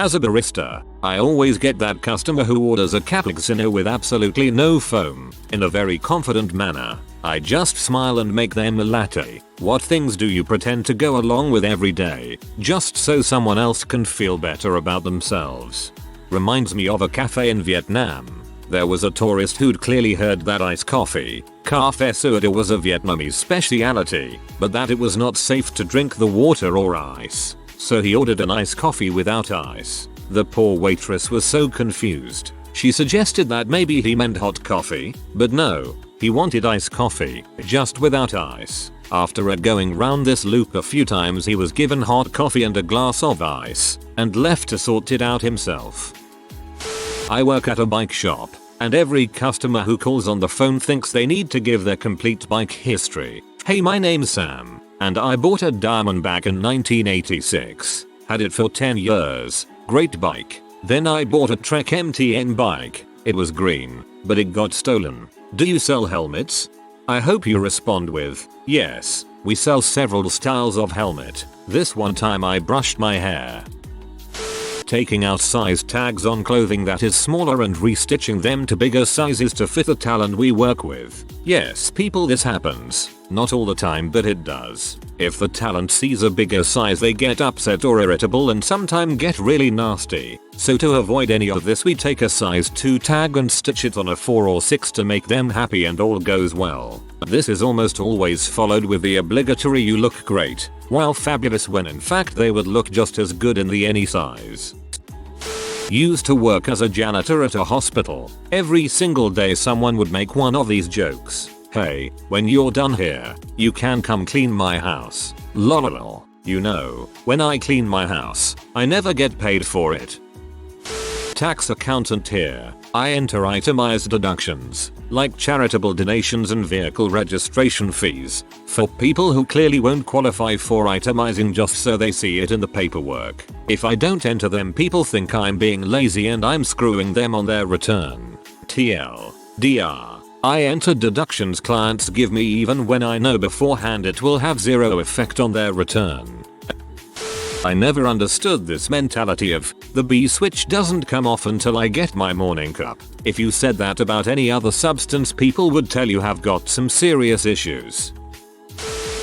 As a barista, I always get that customer who orders a cappuccino with absolutely no foam. In a very confident manner, I just smile and make them a latte. What things do you pretend to go along with every day, just so someone else can feel better about themselves? Reminds me of a cafe in Vietnam. There was a tourist who'd clearly heard that iced coffee, café soda, was a Vietnamese speciality, but that it was not safe to drink the water or ice. So he ordered an iced coffee without ice. The poor waitress was so confused. She suggested that maybe he meant hot coffee, but no, he wanted iced coffee, just without ice. After going round this loop a few times, he was given hot coffee and a glass of ice, and left to sort it out himself. I work at a bike shop, and every customer who calls on the phone thinks they need to give their complete bike history. Hey, my name's Sam, and I bought a Diamond back in 1986. Had it for 10 years. Great bike. Then I bought a Trek MTN bike. It was green, but it got stolen. Do you sell helmets? I hope you respond with, yes, we sell several styles of helmet. This one time I brushed my hair. Taking out size tags on clothing that is smaller and restitching them to bigger sizes to fit the talent we work with. Yes, people, this happens. Not all the time, but it does. If the talent sees a bigger size, they get upset or irritable and sometimes get really nasty. So to avoid any of this, we take a size 2 tag and stitch it on a 4 or 6 to make them happy and all goes well. This is almost always followed with the obligatory "you look great," while fabulous, when in fact they would look just as good in the any size. Used to work as a janitor at a hospital. Every single day someone would make one of these jokes. Hey, when you're done here, you can come clean my house. Lol. You know, when I clean my house, I never get paid for it. Tax accountant here. I enter itemized deductions, like charitable donations and vehicle registration fees, for people who clearly won't qualify for itemizing just so they see it in the paperwork. If I don't enter them, people think I'm being lazy and I'm screwing them on their return. TLDR. I enter deductions clients give me even when I know beforehand it will have zero effect on their return. I never understood this mentality of, the B switch doesn't come off until I get my morning cup. If you said that about any other substance, people would tell you have got some serious issues.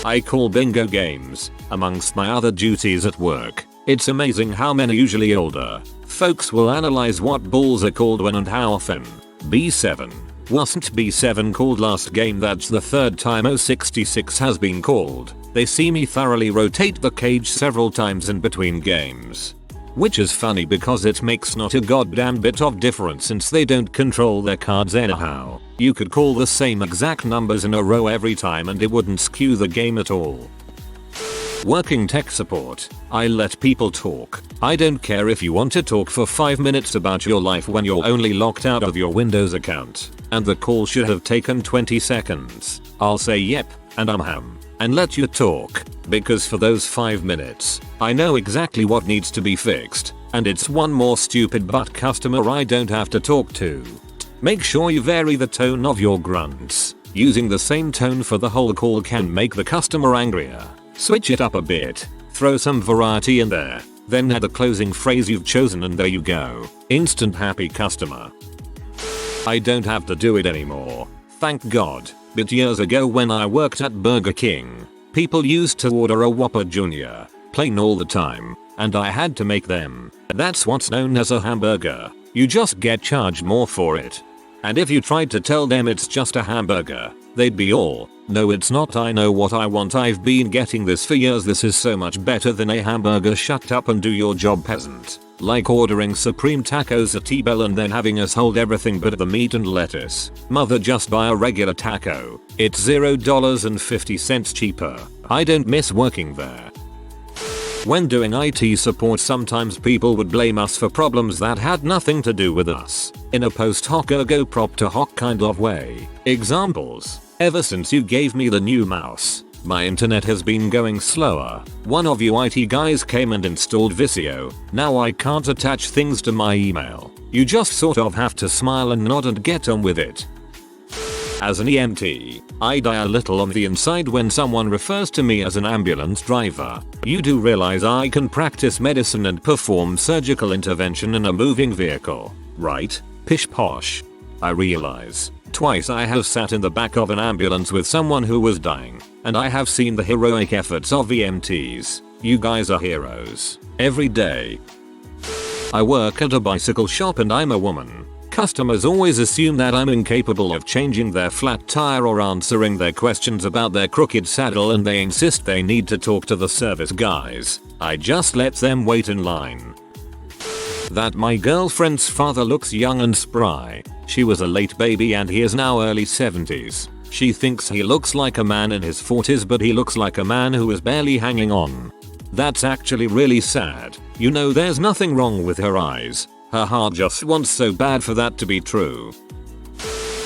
I call bingo games, amongst my other duties at work. It's amazing how many usually older folks will analyze what balls are called when and how often. B7. Wasn't B7 called last game? That's the third time 066 has been called. They see me thoroughly rotate the cage several times in between games. Which is funny because it makes not a goddamn bit of difference since they don't control their cards anyhow. You could call the same exact numbers in a row every time and it wouldn't skew the game at all. Working tech support. I let people talk. I don't care if you want to talk for 5 minutes about your life when you're only locked out of your Windows account, and the call should have taken 20 seconds. I'll say yep, and I'm ham, and let you talk, because for those 5 minutes, I know exactly what needs to be fixed, and it's one more stupid but customer I don't have to talk to. Make sure you vary the tone of your grunts. Using the same tone for the whole call can make the customer angrier. Switch it up a bit, throw some variety in there, then add the closing phrase you've chosen and there you go. Instant happy customer. I don't have to do it anymore, thank God, but years ago when I worked at Burger King, people used to order a Whopper Jr. plain all the time, and I had to make them. That's what's known as a hamburger. You just get charged more for it. And if you tried to tell them it's just a hamburger, they'd be all, no it's not, I know what I want, I've been getting this for years, this is so much better than a hamburger, shut up and do your job, peasant. Like ordering supreme tacos at T-Bell and then having us hold everything but the meat and lettuce. Mother, just buy a regular taco. It's $0.50 cheaper. I don't miss working there. When doing IT support, sometimes people would blame us for problems that had nothing to do with us, in a post hoc ergo propter hoc kind of way. Examples. Ever since you gave me the new mouse, my internet has been going slower. One of you IT guys came and installed Visio. Now I can't attach things to my email. You just sort of have to smile and nod and get on with it. As an EMT, I die a little on the inside when someone refers to me as an ambulance driver. You do realize I can practice medicine and perform surgical intervention in a moving vehicle, right? Pish posh. I realize. Twice I have sat in the back of an ambulance with someone who was dying, and I have seen the heroic efforts of EMTs. You guys are heroes. Every day. I work at a bicycle shop and I'm a woman. Customers always assume that I'm incapable of changing their flat tire or answering their questions about their crooked saddle, and they insist they need to talk to the service guys. I just let them wait in line. That my girlfriend's father looks young and spry. She was a late baby and he is now early 70s. She thinks he looks like a man in his 40s, but he looks like a man who is barely hanging on. That's actually really sad. You know, there's nothing wrong with her eyes. Her heart just wants so bad for that to be true.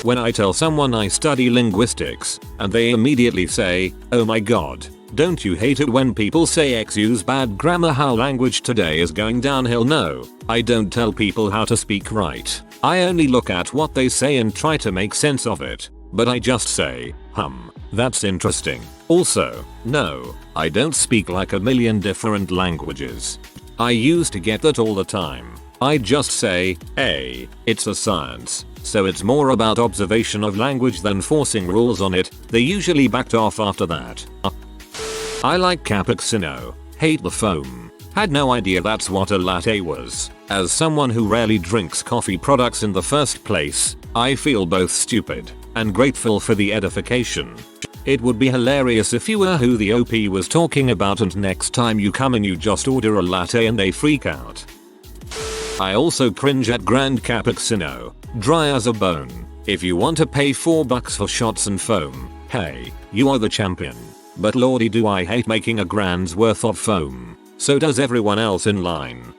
When I tell someone I study linguistics, and they immediately say, "Oh my god, don't you hate it when people say X use bad grammar, how language today is going downhill?" No, I don't tell people how to speak right. I only look at what they say and try to make sense of it. But I just say, that's interesting. Also, no, I don't speak like a million different languages. I used to get that all the time. I just say, hey, it's a science. So it's more about observation of language than forcing rules on it. They usually backed off after that. I like cappuccino. Hate the foam. Had no idea that's what a latte was. As someone who rarely drinks coffee products in the first place, I feel both stupid and grateful for the edification. It would be hilarious if you were who the OP was talking about and next time you come and you just order a latte and they freak out. I also cringe at Grand Cappuccino. Dry as a bone. If you want to pay $4 for shots and foam, hey, you are the champion. But lordy do I hate making a grand's worth of foam. So does everyone else in line.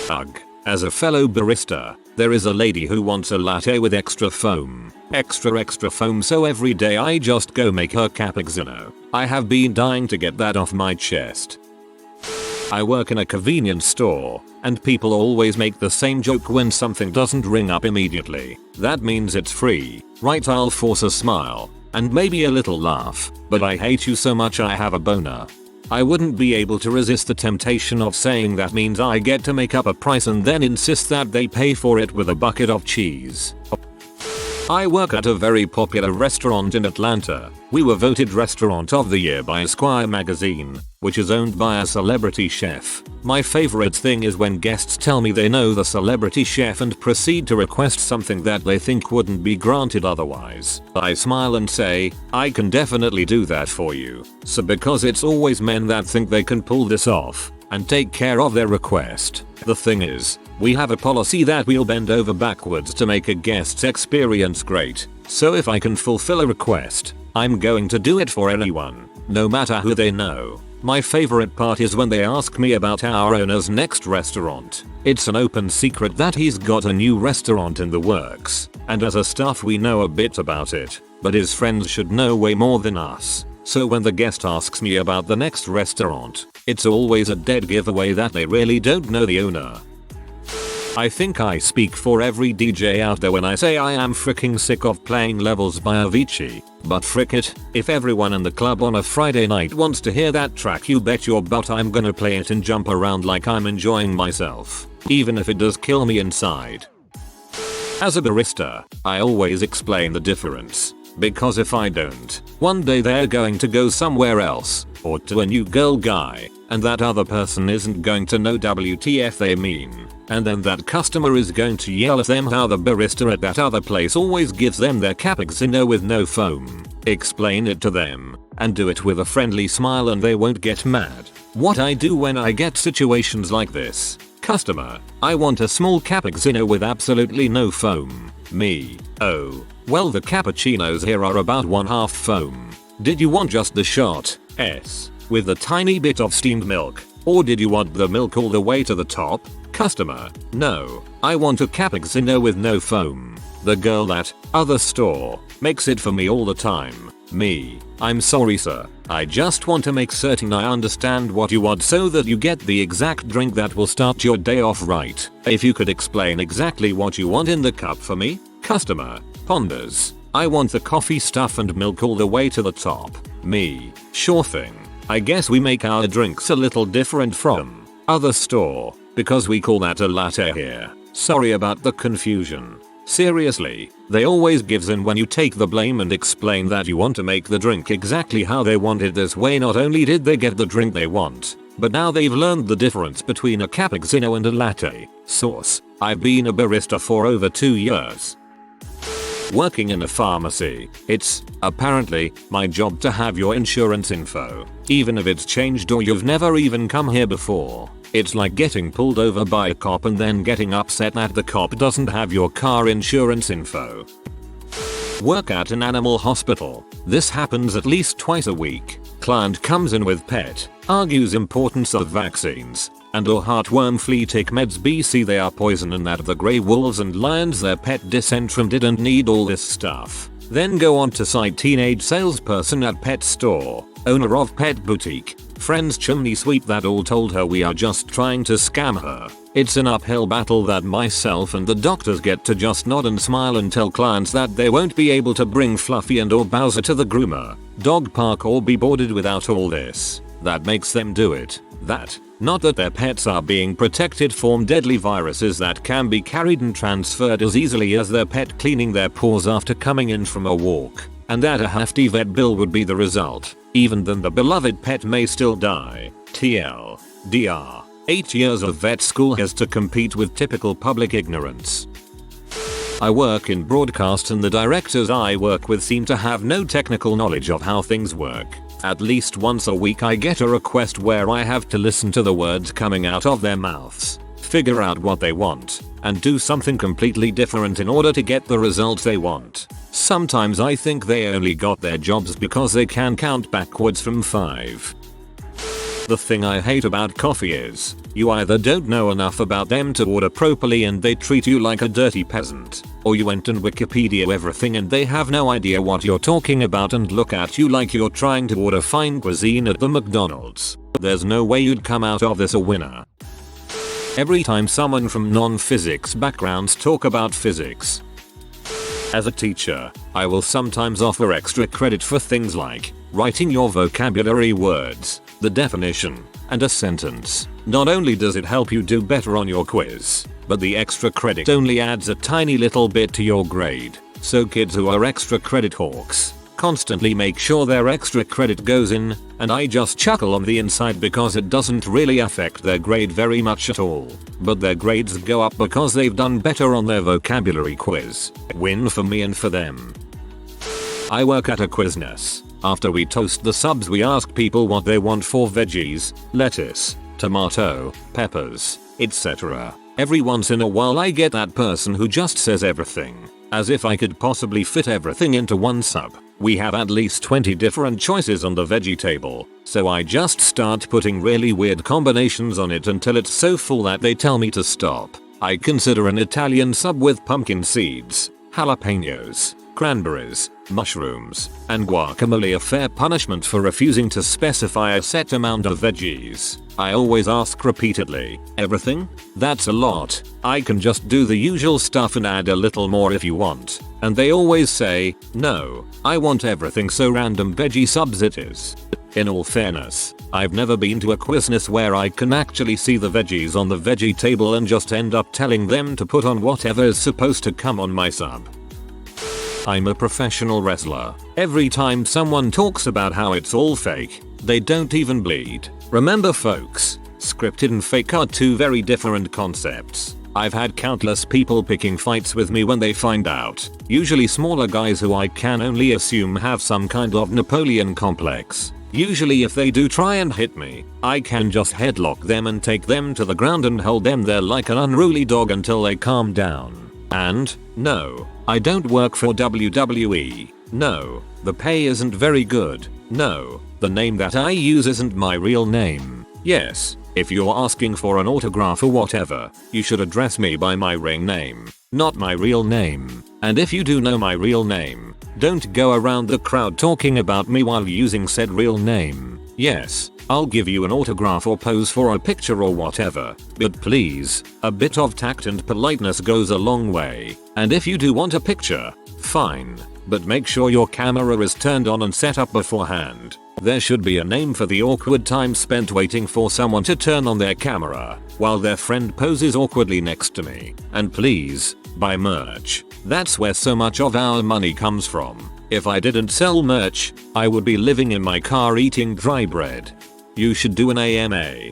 Ugh. As a fellow barista, there is a lady who wants a latte with extra foam. Extra foam, so every day I just go make her cappuccino. I have been dying to get that off my chest. I work in a convenience store, and people always make the same joke when something doesn't ring up immediately. That means it's free, right? I'll force a smile, and maybe a little laugh, but I hate you so much I have a boner. I wouldn't be able to resist the temptation of saying that means I get to make up a price and then insist that they pay for it with a bucket of cheese. I work at a very popular restaurant in Atlanta. We were voted Restaurant of the Year by Esquire magazine, which is owned by a celebrity chef. My favorite thing is when guests tell me they know the celebrity chef and proceed to request something that they think wouldn't be granted otherwise. I smile and say, I can definitely do that for you. So because it's always men that think they can pull this off and take care of their request. The thing is, we have a policy that we'll bend over backwards to make a guest's experience great. So if I can fulfill a request, I'm going to do it for anyone, no matter who they know. My favorite part is when they ask me about our owner's next restaurant. It's an open secret that he's got a new restaurant in the works, and as a staff we know a bit about it, but his friends should know way more than us. So when the guest asks me about the next restaurant, it's always a dead giveaway that they really don't know the owner. I think I speak for every DJ out there when I say I am freaking sick of playing Levels by Avicii, but frick it, if everyone in the club on a Friday night wants to hear that track, you bet your butt I'm gonna play it and jump around like I'm enjoying myself, even if it does kill me inside. As a barista, I always explain the difference, because if I don't, one day they're going to go somewhere else, or to a new girl guy, and that other person isn't going to know WTF they mean. And then that customer is going to yell at them how the barista at that other place always gives them their cappuccino with no foam. Explain it to them, and do it with a friendly smile and they won't get mad. What I do when I get situations like this. Customer, I want a small cappuccino with absolutely no foam. Me, oh, well the cappuccinos here are about 1/2 foam. Did you want just the shot, S, with a tiny bit of steamed milk? Or did you want the milk all the way to the top? Customer, no, I want a cappuccino with no foam. The girl at other store makes it for me all the time. Me, I'm sorry sir, I just want to make certain I understand what you want so that you get the exact drink that will start your day off right. If you could explain exactly what you want in the cup for me. Customer, ponders. I want the coffee stuff and milk all the way to the top. Me. Sure thing. I guess we make our drinks a little different from other store because we call that a latte here. Sorry about the confusion. Seriously, they always gives in when you take the blame and explain that you want to make the drink exactly how they want it. This way not only did they get the drink they want, but now they've learned the difference between a cappuccino and a latte. Source: I've been a barista for over 2 years. Working in a pharmacy, it's apparently my job to have your insurance info, even if it's changed or you've never even come here before. It's like getting pulled over by a cop and then getting upset that the cop doesn't have your car insurance info. Work at an animal hospital. This happens at least twice a week. Client comes in with pet, argues importance of vaccines and or heartworm flea tick meds BC they are poison and that the grey wolves and lions their pet Decentrum didn't need all this stuff. Then go on to cite teenage salesperson at pet store, owner of pet boutique, friend's chimney sweep that all told her we are just trying to scam her. It's an uphill battle that myself and the doctors get to just nod and smile and tell clients that they won't be able to bring Fluffy and or Bowser to the groomer, dog park or be boarded without all this. That makes them do it. That, not that their pets are being protected from deadly viruses that can be carried and transferred as easily as their pet cleaning their paws after coming in from a walk, and that a hefty vet bill would be the result. Even then the beloved pet may still die. TLDR. 8 years of vet school has to compete with typical public ignorance. I work in broadcast and the directors I work with seem to have no technical knowledge of how things work. At least once a week I get a request where I have to listen to the words coming out of their mouths, figure out what they want, and do something completely different in order to get the results they want. Sometimes I think they only got their jobs because they can count backwards from 5. The thing I hate about coffee is, you either don't know enough about them to order properly and they treat you like a dirty peasant, or you went and Wikipedia everything and they have no idea what you're talking about and look at you like you're trying to order fine cuisine at the McDonald's. There's no way you'd come out of this a winner. Every time someone from non-physics backgrounds talk about physics. As a teacher, I will sometimes offer extra credit for things like writing your vocabulary words, the definition, and a sentence. Not only does it help you do better on your quiz, but the extra credit only adds a tiny little bit to your grade. So kids who are extra credit hawks constantly make sure their extra credit goes in, and I just chuckle on the inside because it doesn't really affect their grade very much at all. But their grades go up because they've done better on their vocabulary quiz. Win for me and for them. I work at a Quiznos. After we toast the subs we ask people what they want for veggies, lettuce, tomato, peppers, etc. Every once in a while I get that person who just says everything, as if I could possibly fit everything into one sub. We have at least 20 different choices on the veggie table, so I just start putting really weird combinations on it until it's so full that they tell me to stop. I consider an Italian sub with pumpkin seeds, jalapenos, cranberries, mushrooms, and guacamole a fair punishment for refusing to specify a set amount of veggies. I always ask repeatedly, everything? That's a lot. I can just do the usual stuff and add a little more if you want. And they always say, no, I want everything, so random veggie subs it is. In all fairness, I've never been to a Quiznos where I can actually see the veggies on the veggie table and just end up telling them to put on whatever is supposed to come on my sub. I'm a professional wrestler. Every time someone talks about how it's all fake, they don't even bleed. Remember folks, scripted and fake are two very different concepts. I've had countless people picking fights with me when they find out, usually smaller guys who I can only assume have some kind of Napoleon complex. Usually if they do try and hit me, I can just headlock them and take them to the ground and hold them there like an unruly dog until they calm down. And, no, I don't work for WWE. No, the pay isn't very good. No, the name that I use isn't my real name. Yes, if you're asking for an autograph or whatever, you should address me by my ring name, not my real name. And if you do know my real name, don't go around the crowd talking about me while using said real name. Yes, I'll give you an autograph or pose for a picture or whatever, but please, a bit of tact and politeness goes a long way. And if you do want a picture, fine, but make sure your camera is turned on and set up beforehand. There should be a name for the awkward time spent waiting for someone to turn on their camera while their friend poses awkwardly next to me. And please, buy merch. That's where so much of our money comes from. If I didn't sell merch, I would be living in my car eating dry bread. You should do an AMA.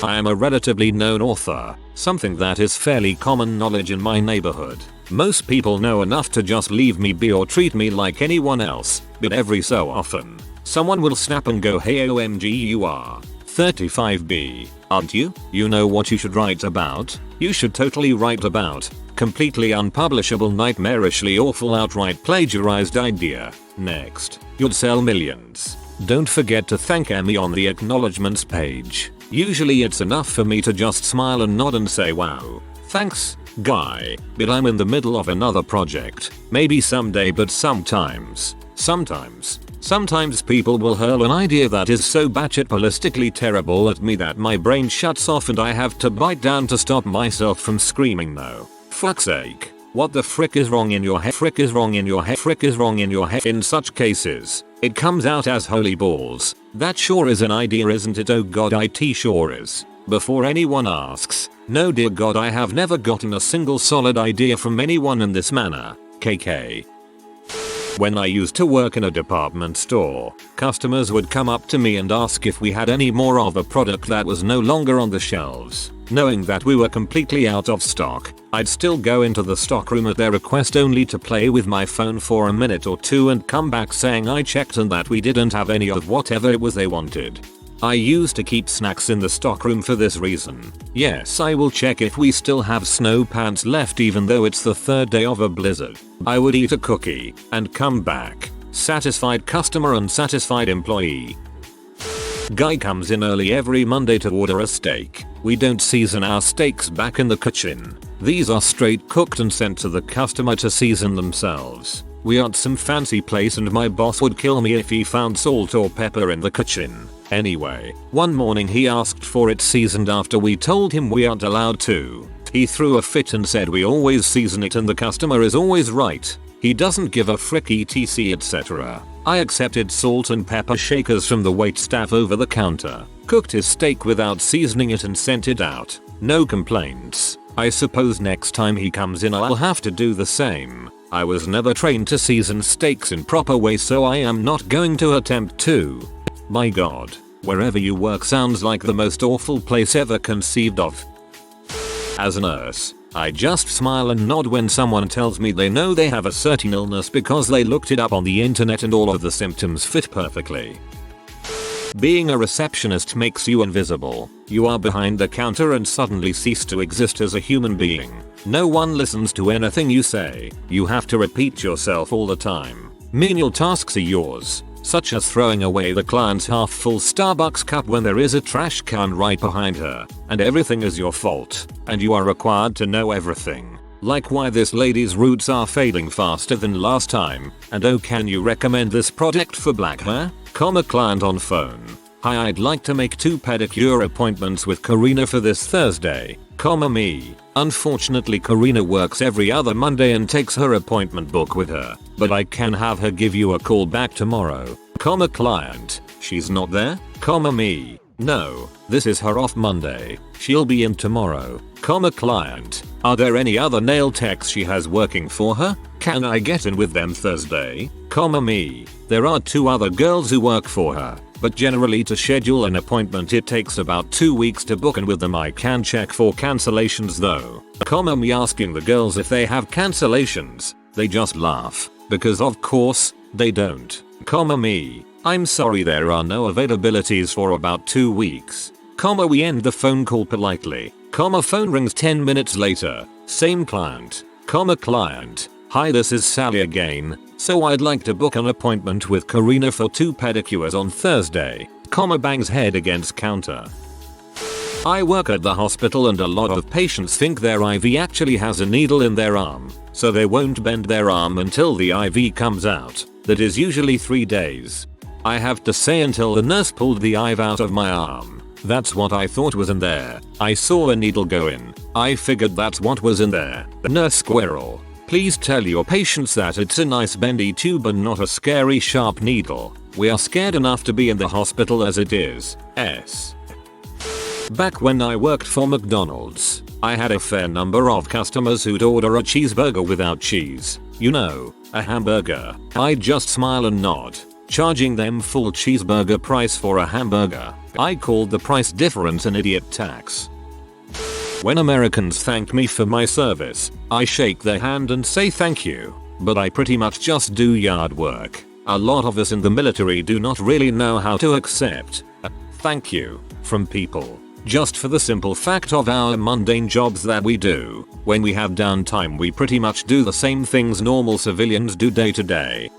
I am a relatively known author, something that is fairly common knowledge in my neighborhood. Most people know enough to just leave me be or treat me like anyone else, but every so often, someone will snap and go, hey OMG, you are 35B, aren't you? You know what you should write about? You should totally write about completely unpublishable, nightmarishly awful, outright plagiarized idea. Next, you'll sell millions. Don't forget to thank Emmy on the acknowledgements page. Usually it's enough for me to just smile and nod and say wow, thanks, guy, but I'm in the middle of another project. Maybe someday, but sometimes people will hurl an idea that is so batshit ballistically terrible at me that my brain shuts off and I have to bite down to stop myself from screaming no. Fuck's sake. What the frick is wrong in your head? Frick is wrong in your head? Frick is wrong in your head? In such cases, it comes out as holy balls. That sure is an idea, isn't it? Oh god, it sure is. Before anyone asks, no dear god, I have never gotten a single solid idea from anyone in this manner. KK. When I used to work in a department store, customers would come up to me and ask if we had any more of a product that was no longer on the shelves. Knowing that we were completely out of stock, I'd still go into the stockroom at their request only to play with my phone for a minute or two and come back saying I checked and that we didn't have any of whatever it was they wanted. I used to keep snacks in the stockroom for this reason. Yes, I will check if we still have snow pants left even though it's the third day of a blizzard. I would eat a cookie and come back. Satisfied customer, unsatisfied employee. Guy comes in early every Monday to order a steak. We don't season our steaks back in the kitchen. These are straight cooked and sent to the customer to season themselves. We aren't some fancy place and my boss would kill me if he found salt or pepper in the kitchen. Anyway, one morning he asked for it seasoned after we told him we aren't allowed to. He threw a fit and said we always season it and the customer is always right. He doesn't give a frick etc etc. I accepted salt and pepper shakers from the waitstaff over the counter, cooked his steak without seasoning it and sent it out. No complaints. I suppose next time he comes in I'll have to do the same. I was never trained to season steaks in proper way, so I am not going to attempt to. My god, wherever you work sounds like the most awful place ever conceived of. As a nurse, I just smile and nod when someone tells me they know they have a certain illness because they looked it up on the internet and all of the symptoms fit perfectly. Being a receptionist makes you invisible. You are behind the counter and suddenly cease to exist as a human being. No one listens to anything you say. You have to repeat yourself all the time. Menial tasks are yours, such as throwing away the client's half-full Starbucks cup when there is a trash can right behind her, and everything is your fault, and you are required to know everything. Like why this lady's roots are fading faster than last time, and oh can you recommend this product for black hair? Client on phone. Hi, I'd like to make 2 pedicure appointments with Karina for this Thursday, me. Unfortunately Karina works every other Monday and takes her appointment book with her, but I can have her give you a call back tomorrow, client. She's not there, me. No, this is her off Monday. She'll be in tomorrow, client. Are there any other nail techs she has working for her? Can I get in with them Thursday, me? There are 2 other girls who work for her, but generally to schedule an appointment it takes about 2 weeks to book, and with them I can check for cancellations though, me. Asking the girls if they have cancellations, they just laugh, because of course, they don't, me. I'm sorry, there are no availabilities for about 2 weeks, we end the phone call politely, phone rings 10 minutes later, same client, client. Hi, this is Sally again, so I'd like to book an appointment with Karina for 2 pedicures on Thursday, bangs head against counter. I work at the hospital and a lot of patients think their IV actually has a needle in their arm, so they won't bend their arm until the IV comes out. That is usually 3 days. I have to say, until the nurse pulled the IV out of my arm. That's what I thought was in there. I saw a needle go in. I figured that's what was in there. The nurse squirrel. Please tell your patients that it's a nice bendy tube and not a scary sharp needle. We are scared enough to be in the hospital as it is. Back when I worked for McDonald's, I had a fair number of customers who'd order a cheeseburger without cheese. You know, a hamburger. I'd just smile and nod, charging them full cheeseburger price for a hamburger. I called the price difference an idiot tax. When Americans thank me for my service, I shake their hand and say thank you, but I pretty much just do yard work. A lot of us in the military do not really know how to accept a thank you from people, just for the simple fact of our mundane jobs that we do. When we have downtime, we pretty much do the same things normal civilians do day to day.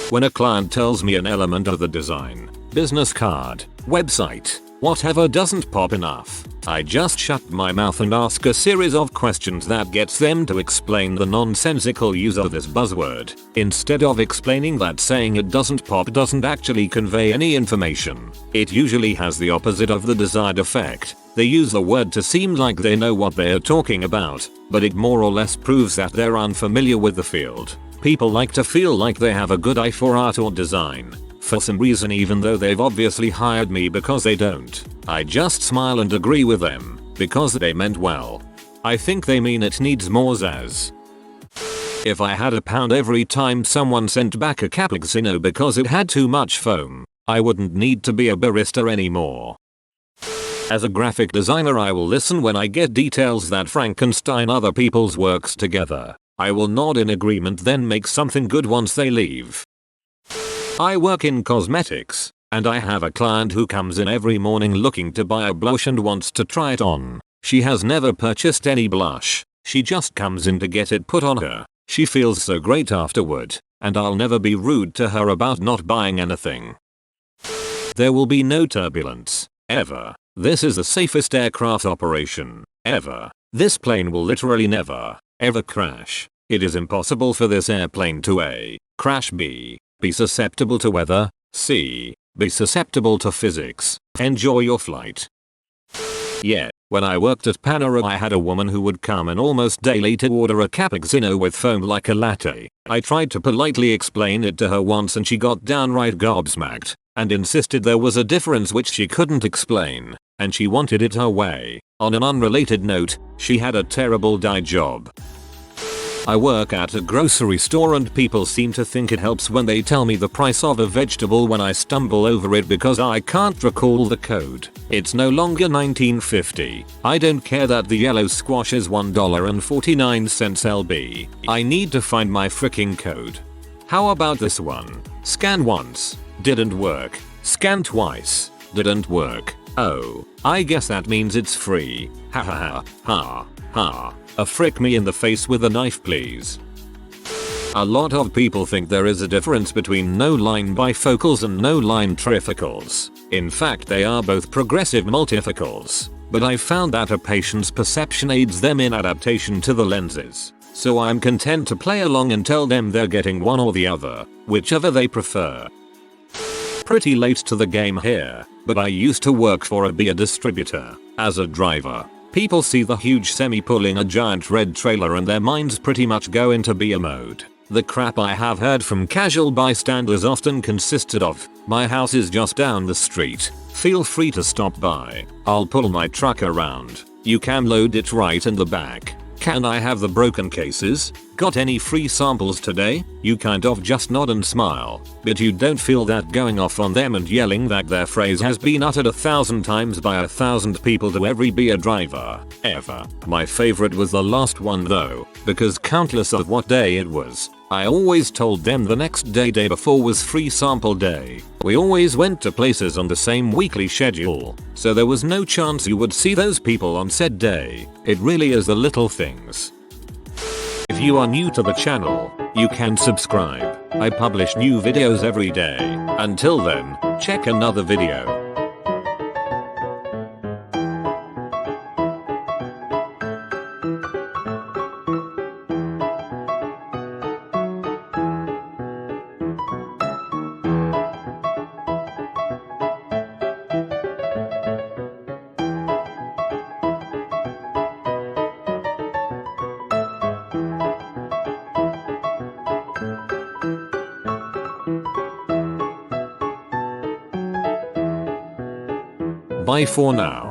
When a client tells me an element of the design, business card, website, whatever doesn't pop enough, I just shut my mouth and ask a series of questions that gets them to explain the nonsensical use of this buzzword, instead of explaining that saying it doesn't pop doesn't actually convey any information. It usually has the opposite of the desired effect. They use the word to seem like they know what they're talking about, but it more or less proves that they're unfamiliar with the field. People like to feel like they have a good eye for art or design, for some reason, even though they've obviously hired me because they don't. I just smile and agree with them, because they meant well. I think they mean it needs more zazz. If I had a pound every time someone sent back a cappuccino because it had too much foam, I wouldn't need to be a barista anymore. As a graphic designer, I will listen when I get details that Frankenstein other people's works together. I will nod in agreement, then make something good once they leave. I work in cosmetics, and I have a client who comes in every morning looking to buy a blush and wants to try it on. She has never purchased any blush. She just comes in to get it put on her. She feels so great afterward, and I'll never be rude to her about not buying anything. There will be no turbulence, ever. This is the safest aircraft operation, ever. This plane will literally never, ever crash. It is impossible for this airplane to A. Crash, B. Be susceptible to weather, C. Be susceptible to physics. Enjoy your flight. Yeah, when I worked at Panera, I had a woman who would come in almost daily to order a cappuccino with foam like a latte. I tried to politely explain it to her once and she got downright gobsmacked and insisted there was a difference which she couldn't explain, and she wanted it her way. On an unrelated note, she had a terrible day job. I work at a grocery store and people seem to think it helps when they tell me the price of a vegetable when I stumble over it because I can't recall the code. It's no longer 1950. I don't care that the yellow squash is $1.49 LB. I need to find my freaking code. How about this one? Scan once. Didn't work. Scan twice. Didn't work. Oh, I guess that means it's free. Ha ha ha ha ha. A frick me in the face with a knife, please. A lot of people think there is a difference between no-line bifocals and no-line trifocals. In fact, they are both progressive multifocals, but I found that a patient's perception aids them in adaptation to the lenses. So I'm content to play along and tell them they're getting one or the other, whichever they prefer. Pretty late to the game here, but I used to work for a beer distributor as a driver. People see the huge semi pulling a giant red trailer and their minds pretty much go into beer mode. The crap I have heard from casual bystanders often consisted of, "My house is just down the street. Feel free to stop by. I'll pull my truck around. You can load it right in the back. Can I have the broken cases? Got any free samples today?" You kind of just nod and smile, but you don't feel that going off on them and yelling that their phrase has been uttered 1,000 times by 1,000 people to every beer driver, ever. My favorite was the last one though, because countless of what day it was, I always told them the next day before was free sample day. We always went to places on the same weekly schedule, so there was no chance you would see those people on said day. It really is the little things. If you are new to the channel, you can subscribe. I publish new videos every day. Until then, check another video. Bye for now.